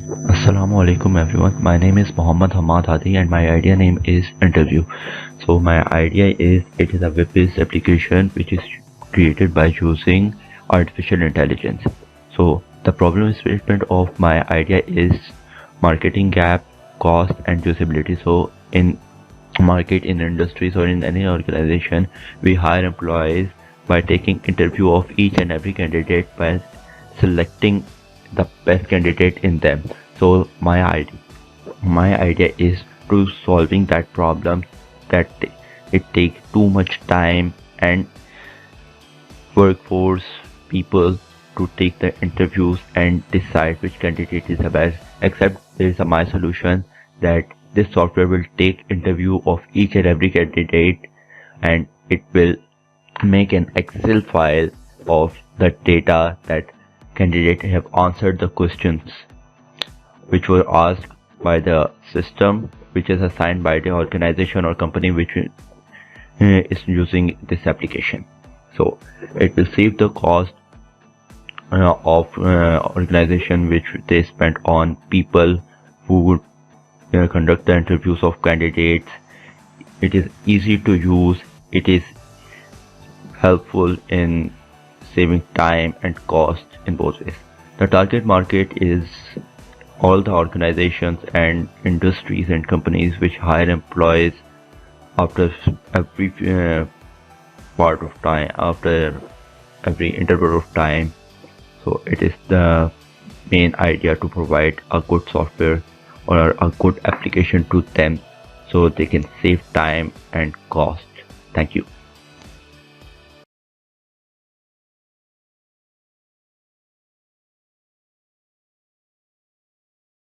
Assalamu alaikum everyone. My name is Muhammad Hamad Hadi and my idea name is Interview. So my idea is it is a web-based application which is created by using artificial intelligence. So the problem statement of my idea is marketing gap, cost and usability. So in market, in industries or in any organization, we hire employees by taking interview of each and every candidate by selecting the best candidate in them. So my idea is to solving that problem, that it takes too much time and workforce people to take the interviews and decide which candidate is the best. Except there is my solution that this software will take interview of each and every candidate and it will make an Excel file of the data that candidate have answered the questions which were asked by the system, which is assigned by the organization or company which is using this application. So it will save the cost of organization which they spent on people who would conduct the interviews of candidates. It is easy to use. It is helpful in saving time and cost in both ways. The target market is all the organizations and industries and companies which hire employees after every part of time, after every interval of time. So it is the main idea to provide a good software or a good application to them so they can save time and cost. Thank you.